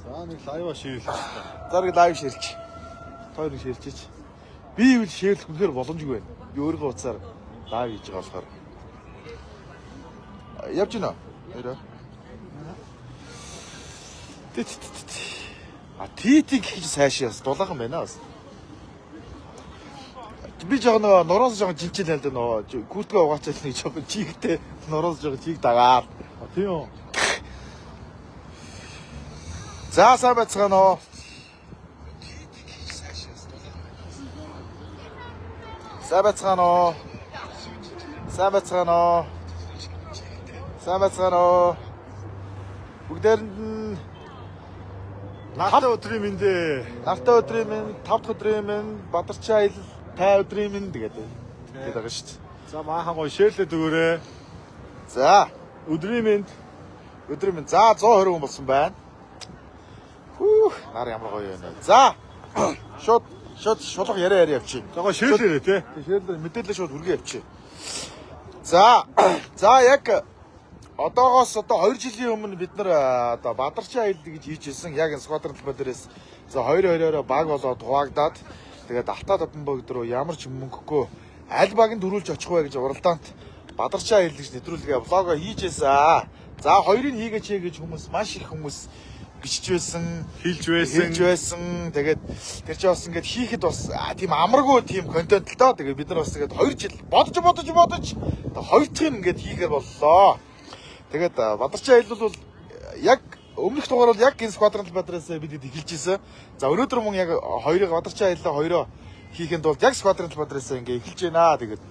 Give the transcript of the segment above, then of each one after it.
За нэг лайв ширлээ. За нэг лайв ширч. Тойрог ширчиж. Би юу ширлэх үнэхээр боломжгүй байна. Би өөрийнхөө утсаар лайв хийж байгаа болохоор. Явж гинэ. Хоёроо. Титиг хийж сайшаас дулаахан байна бас. Би жоо нөгөө нороос жоо жинчил хэлдэг нөгөө куртгээ угаачаал нэг жоо чигтэй нороос жоо чиг дагаад. Тийм үү. За сайн байцгаана уу. Сайн байцгаана уу. Сайн байцгаана уу. Сайн байцгаана уу. Бүгдээрэнд нь Нартай өдрийн мэндэ. Нартай өдрийн минь, 5 дахь өдрийн минь, Бадарчин аялал тай өдрийн минь тэгээд байгаа шүү дээ. За маахан гоё ширлээд өгөөрэй. За Өдрийн мэнд. өдрийн минь за 120 хүн болсон байна. Хүү нар ямар гоё байна. За шууд шулах яриа явчих. За гоё ширлээрэй тий. Ширлээ мэдээлэл шууд хүргээ явчих. За яг одоогоос 2 жилийн өмнө бид нар одоо Бадарчин аялал гэж хийжсэн. Яг энэ сквадрын талбай дээрээс за 2-2-ороо баг болоод хуваагдаад тэгээд Алтаа Додонбогд руу ямар ч мөнгөгүй аль багийн дөрүүлж очих вэ гэж уралдаант Бадарчин аялал гэж нэвтрүүлгээ блого хийжээсэн. За хоёрыг хийгээч гэж хүмүүс маш их хүмүүс бичиж байсан, Хэлж байсан. Тэгээд тэр чинь бас ингээд хийхэд бас тийм амаргүй тийм контент л доо. Тэгээд бид нар бас тэгээд 2 жил бодож хоёр дахь нь ингээд хийхээр боллоо. Тэгээд Бадарчин аялал бол яг өмнөх дугаар бол яг энэ сквадрын талбайдаас бид эхэлж ирсэн. За өнөөдөр мөн яг хоёрыг Бадарчин аяллаа хоёроо хийхэд бол яг сквадрын талбайдаас ингээд эхэлж байна. Тэгээд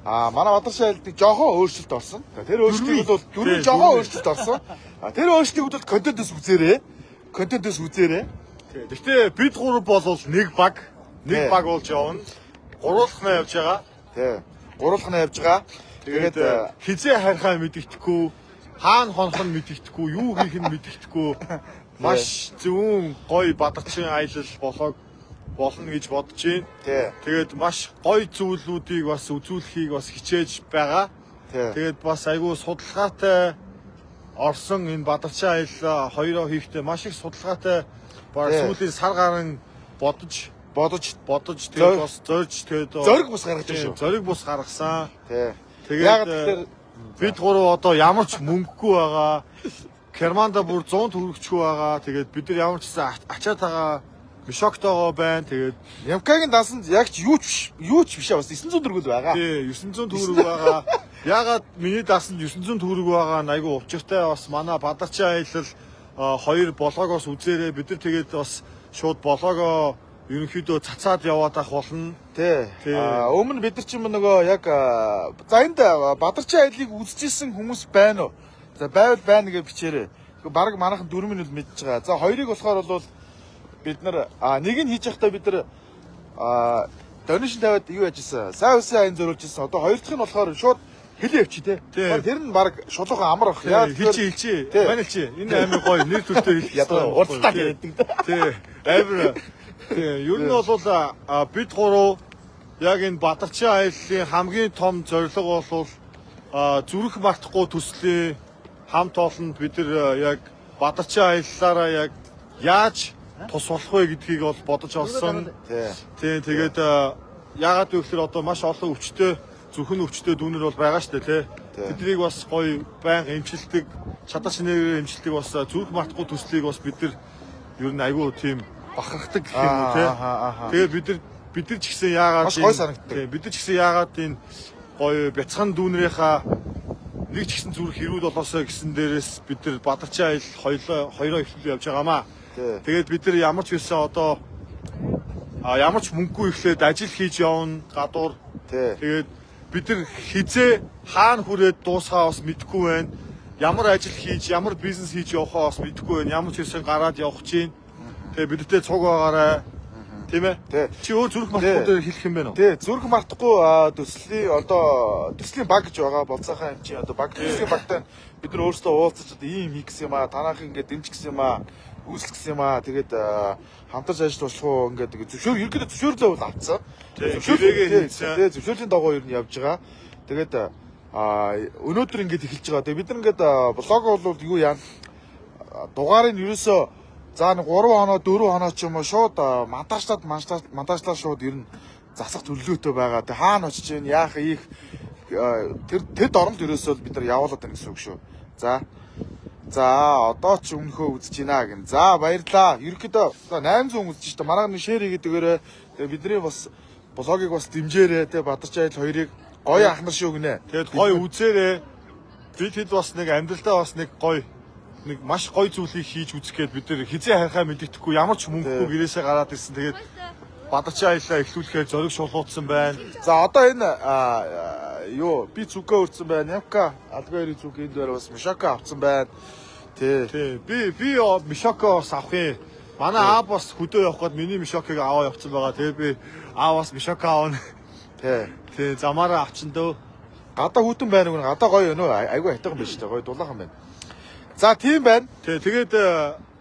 манай Бадарчин аялалд жоохон өөрчлөлт орсон. Тэр өөрчлөлтийг бол дөрөв жоохон өөрчлөлт орсон. Тэр өөрчлөлтийг бол контентоос үзээрэй. Гэхдээ бид гурав болвол нэг баг болж явна. Гуруулахнаа явж байгаа. Тий. Гуруулахнаа явж байгаа. Тэгээд хизээ харихаа мэддэхгүй, хаана хонох нь мэддэхгүй, юу хийх нь мэддэхгүй. Маш зөвүүн гоё Бадарчин аялал болно гэж бодож байна. Тий. Тэгээд маш гоё зүйлүүдийг бас үзүүлэхийг бас хичээж байгаа. Тэгээд бас айгүй судалгаатай орсон энэ Бадарчин аялал хоёроо хийхдээ маш их судалгаатай баг сүүлийн сар гарын бодож тэгээд бас зорж тэгээд зориг бус гаргаж шүү. Зориг бус гаргасан. Тэгээд бид гурав одоо ямар ч мөнгөгүй байгаа. Керманда бүр 100 төгрөгчгүй байгаа. Тэгээд бид нар ямар ч ачаатайгаа мишоктойгоо байна. Тэгээд Ямкагийн дансанд яг ч юу ч биш бас 900 төгрөг байгаа. Тий, 900 төгрөг байгаа. Ягаад миний дасанд 900 төгрөг байгаа нь айгүй учиртай бас манай Бадарчин аялал хоёр блогоос үзээрэй. Бид нар тэгээд бас шууд блогоо ерөнхийдөө цацаад яваад ах болно. Тий. Өмнө бид нар ч юм нөгөө яг за энд Бадарчин аяллыг үзчихсэн хүмүүс байна уу? За байвал байна гэж бичээрэй. Бараг манайхан 4 минут мэдчихэж байгаа. За хоёрыг болохоор бол бид нар нэг нь хийж явахдаа бид нар донешн тавиад юу яжсэн? Сайн үсэн аян зөрүүлж ирсэн. Одоо хоёр дахь нь болохоор шууд хэлээ явчих тий. Тэр нь баг шулуухан амар бах. Яа хэлчихье. Манай хэлчихье. Энэ амар гоё нэр төртөө хэлчихсэн. Ядуу урдтаа гэдэг. Тий. Амар. Тий. Ер нь бол бид гурав яг энэ Бадарчин аяллаа хамгийн том зорилго бол зүрх мартахгүй төслийн хамт олонд бид нар яг Бадарчин аяллаараа яг яаж тус болох вэ гэдгийг бол бодож олсон. Тий. Тэгээд яагаад вэ гэхээр одоо маш олон зөвхөн өвчтөе дүүнер бол байгаа шүү дээ тий. Тэднийг бас гоё байнга эмчилдэг, чадар шинээр эмчилдэг бас зүрх мартахгүй төслийг бас бид нар ер нь айгүй тийм бахархдаг гэх юм уу тий. Тэгээд бид нар ч гэсэн яагаад маш гоё санагддаг. Бид нар ч гэсэн яагаад энэ гоё бяцхан дүүнэрийнхаа нэг ч гэсэн зүрх хэрүүл болоосоо гэсэн дээрээс бид нар Бадарчин аялал хоёроо эхлүүлж явж байгаамаа. Тэгээд бид нар ямар ч байсан одоо ямар ч мөнгөгүй ихлээд ажил хийж явна гадуур. Тэгээд бид нар хизээ хаана хүрээд дуусгаа бас мэдэхгүй байна. Ямар ажил хийж, ямар бизнес хийж явахаа бас мэдэхгүй байна. Ямар ч хэсэг гараад явах чинь. Тэгээ бидтэй цуг байгаарай. Тийм ээ? Чи өөр зүрх мартахгүй дээр хэлэх юм байна уу? Тий, зүрх мартахгүй төслийн баг гэж байгаа болцоохон юм чи одоо баг төслийн багтай бид нар өөрсдөө уулзаж одоо ийм хийх гэсэн юм аа, танах ингээд дэмжих гэсэн юм аа, үүсэх гэсэн юм аа. Тэгээд хамтарч ажиллаж болох уу ингээд ерөнхийдөө зөвшөөрлөө бол авцсан. Зөвшөөрлийн дагуу ер нь явж байгаа. Тэгээд өнөөдөр ингээд эхэлж байгаа. Тэгээд бид нар ингээд блог бол юу яана? дугаарыг ерөөсөө за нэг 3 хоноо 4 хоноо ч юм уу шууд мандажлаад шууд ер нь засах төлөвлөлтөй байгаа. Тэг хаана очиж гин яах их тэр дорнод ерөөсөө бид нар явуулаад байна гэсэн үг шүү. За одоо ч өмнөхөө үзэж байна гэн. За баярлаа. Ерөнхийдөө 800 хүн үзэж шүү дээ. Манай нэг шеэр хийгээд өгөөрэй. Тэгээ бидний бас блогийг бас дэмжээрэй. Тэгээ Бадарч Айл хоёрыг гоё ах нар шүү гинэ. Тэгээд гоё үзээрэй. Бид хэд бас нэг амьдралдаа бас нэг гоё нэг маш гоё зүйлийг хийж үзэх гээд бид нэр хизээ харахаа мэддэхгүй ямар ч мөнгөгүй гэрээсээ гараад ирсэн. Тэгээд Бадарч Айлаа эхлүүлэхээр зориг шулуутсан байна. За одоо энэ би зүгөө өрцөн байна. Ямка алгойрын зүг энд дээр бас Мишака авцсан байна. Тий. Би Мишака бас авах юм. Манай аа бас хөдөө явах гээд миний Мишакыг аваа явцсан байгаа. Тэгээд би аавас Мишака аавна. Тий. Замаараа авчин дөө. Гадаа хүтэн байна уу? Гадаа гоё өнөө. Айгүй хайтгаан биш үү? Гоё дулаахан байна. За тийм байна. Тэгээд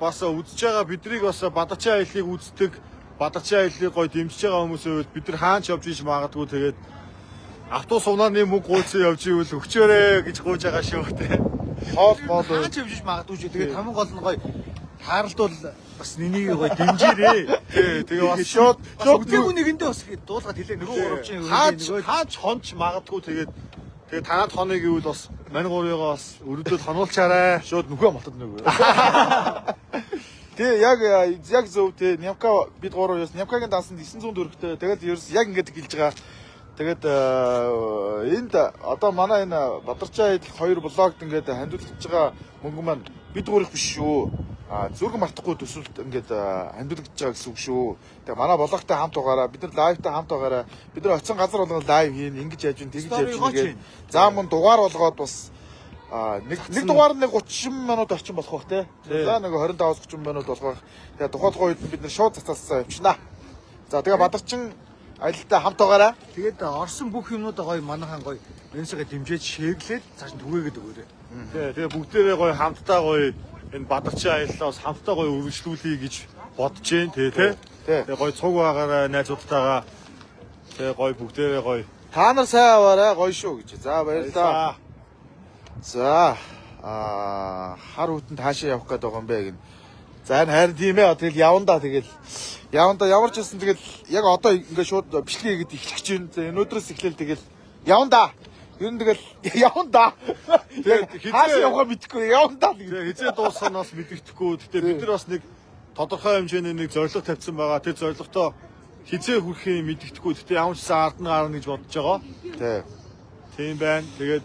бас үзэж байгаа биднийг бас Бадарч Айлыг үздэг, Бадарч Айлыг гоё дэмжиж байгаа хүмүүсийн үед бид нар хаач явж иж магадгүй тэгээд автобус унааны мөнгө гуйцсан явж ивэл өгчөөрэй гэж гуйж байгаа шүү дээ. Хоол хаач явж иж магадгүй шүү. Тэгээд хамгийн гол нь гоё тааралдвал бас нэнийг гоё дэмжээрэй. Тэгээ бас шууд үгүй нэгэндээ бас дуулгаад хэлээ нөгөө гуравчин хаач хонч магадгүй тэгээд танаад хоног гэвэл бас мань гурыгаа бас өрөдөл хонуулчаарай. Шууд нүхэ малтад нөгөө. Тэгээ яг зөв те Нямка бид гурав яс Нямкагийн дансанд 900 төгрөгтэй. Тэгээд ерөөс яг ингэж гэлж байгаа. Тэгээд энд одоо манай энэ Бадарч Айл 2 блогд ингээд хандуулж байгаа мөнгө маань бид гурих биш шүү. Зүрх мартахгүй төсөлд ингээд хандуулж байгаа гэсэн үг шүү. Тэгээ манай блогтой хамт байгаараа бид нар лайвтай хамт байгаараа бид нар очисон газар болгон лайв хийн ингэж яаж вэ тэгж яаж вэ. За мөн дугаар болгоод бас нэг дугаар нэг 30 минут орчим болох бах те. За нэг 25-30 минут болох. Тэгээ тухайлбал үед бид нар шууд цацаасаа явчихнаа. За тэгээ Бадарчин Айлтай хамт байгаараа. Тэгээд орсон бүх юмнуудаа гоё манайхан гоё энэсгээ дэмжиж шээглээд цааш нь түгээгээд өгөөрэй. Тэгээ бүгдээрээ гоё хамтдаа гоё энэ Бадарч Айлаас хамтдаа гоё үргэлжлүүлэе гэж бодож जैन тий. Тэгээ гоё цуг байгаараа найзуудтайгаа тэгээ гоё бүгдээрээ гоё. Та нар сайн аваарай гоё шүү гэж. За баярлалаа. За хар хүтэн таашаа явах гээд байгаа юм бэ гин. За энэ харин тийм ээ. Тэгэл явандаа ямар ч гэсэн тэгэл яг одоо ингээд шууд бичлэгээ гээд эхлэх гэж байна. За өнөөдрөөс эхлээл тэгэл явандаа. Ер нь тэгэл явандаа. Тэгээ хаашаа явахаа мэдэхгүй явандаа. Тэгээ хизээ дуусахнаас мэддэхгүй. Гэтэ бид нар бас нэг тодорхой хэмжээний нэг зорилго тавьсан байгаа. Тэр зорилготоо хизээ хүрэхээ мэддэхгүй. Гэтэ ямар ч сан ард нь гарна гэж бодож байгаа. Тийм байна. Тэгээд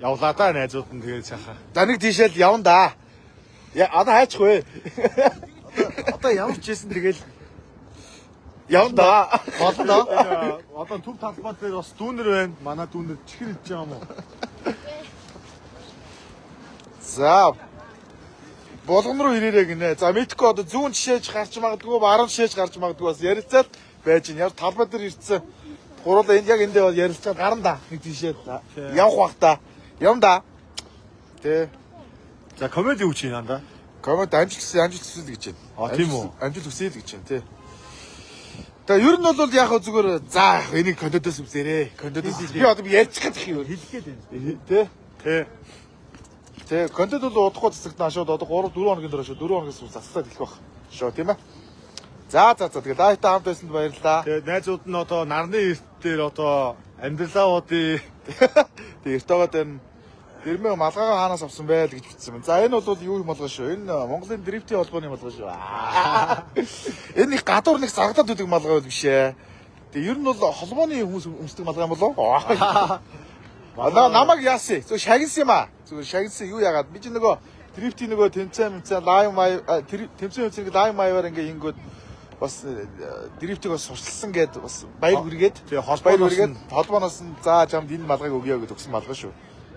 явлаа да найзууд нь тэгээд сайхан. За нэг тийшэл явандаа. Одоо хайчихгүй. Одоо ямар ч байсан тэгэл явандаа. болно. Одоо төв талбай дээр бас дүүнер байна. Манай дүүнер чихэр идэж байгаа юм уу? За болгон руу ирээрэй гинэ. За мэдхгүй одоо зүүн жишээж гарч магадгүй, баруун жишээж гарч магадгүй бас ярилцаад байж гин. Яар талбай дээр ирсэн. Гурлаа энд яг эндээ ярилцаад гарна да. Нэг тийшээ явах бах та. Явна да. За комеди үуч юм да. Комеди амжилт хүсэл гэж байна. Тийм үү? Амжилт хүсэл гэж байна тий. Тэгээ ер нь бол яг зүгээр за энийг контентоос үзээрэй. Контентоос би одоо ярьчих гэж хэлгээд байна. Тий. Тэгээ контент бол удахгүй цэцэгдэн шууд одоо 3 4 хоногийн дараа шууд 4 хоногоос засалаад хэлэх байх. Шоо тийм ээ. За тэгээ лайвтай хамт байсанд баярлалаа. Тэгээ найзууд нь одоо нарны эрт дээр одоо амьдралаа удаа тэгээ эрт байгаа дээр Гэрмээ малгайгаа хаанаас авсан бэ л гэж бичсэн байна. За энэ бол юу юм болгоо шүү. Энэ Монголын дрифтийн холбооны малгай шүү. Энэ их гадуур нэг заргадаад үүдэг малгай биш ээ. Тэгээ ер нь бол холбооны хүмүүс өмсдөг малгай юм болов уу? Намайг яасан. Зөв шагнсан юм аа. Зөв шагнсан юу яагаад? Би ч нөгөө дрифтийн нөгөө тэмцээн лайв май тэмцээн лайв майваар ингээ ингэод бас дрифтийг бас сурчилсан гээд бас баяр хүргээд тэгээ холбооноос нь за чамд энэ малгайг өгье гэж өгсөн малгай шүү.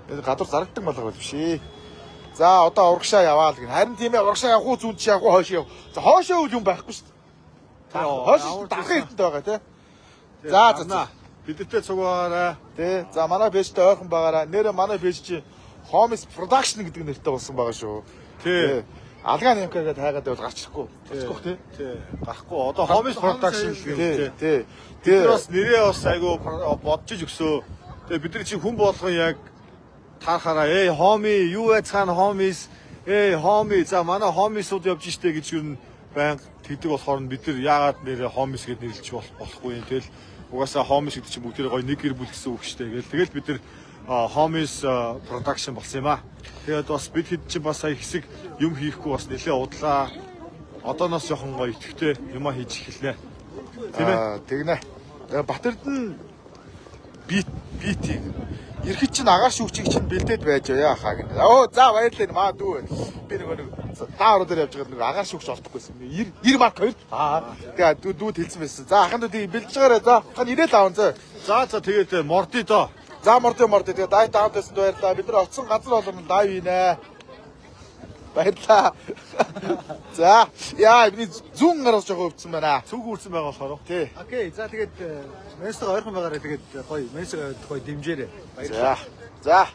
Гадуур зарагддаг малгай бол биш ээ. За одоо урагшаа яваа л гин. Харин тийм ээ урагшаа явах уу зүүн чи явах уу хойшоо. За хойшоо үл юм байхгүй шүү дээ. Хойшоо дахин эрдэнд байгаа тий. За. Бидэртэй цуг байгаарай. Тий. За манай пэйжтэй ойрхон байгаарай. Нэрээ манай пэйж чи Homies Production гэдэг нэртэй болсон байгаа шүү. Тий. Алгаа Нямка гэдээ хайгаад байвал гарч ирэхгүй. Гарчихгүй тий. Гарахгүй. Одоо Homies Production гэх тий. Тэр бас нэрээ бас айгу бодчих өгсөө. Тэгээ бид нар чи хүн болгон яг таарахаараа homie юу яцхан homies Хоми за манай хомисууд явж штэ гэж юу н баян тэгдэг болохоор бид нар яагаад нэрээ хомис гэдээ нэрлэж болохгүй юм. Тэгэл угаасаа хомис гэдэг чинь бүгд гоё нэг гэр бүл гэсэн үг штэ. Тэгэл бид нар хомис production болсон юм аа. Тэгээд бас бид хэд чинь бас сая хэсэг юм хийхгүй бас нэлээ удлаа. Одооноос жоохон гоё итгэвтэй юм хийж эхэлнэ. Тийм ээ. Тэгнэ. Батэрдэн бит ирэхэд чинь агаар шүүгчийг чинь бэлдээд байж яа хаа гэнэ. За баярлалаа маа дүү. Би нэг даавар дээр явж байгаа нэг агаар шүүгч олдохгүйсэн. 90 марк хоёр. Тэгээ дүүд хэлсэн байсан. За ахын дүүд бэлдэж байгаарай. За ахын ирээл аав зөө. За тэгээд морди доо. За морди тэгээ дайт аавтайсан баярлалаа. Бид нар оцсон газар болгоно лайвийнэ. Баярлалаа. За яа би зүүн гараас жоохон өвдсөн байна. Цүг үрсэн байгаа болохоор. Тий. Окей. За тэгээд менсэг ойрхон байгаарай. Тэгээд гоё менсэг гоё дэмжээрэй. За.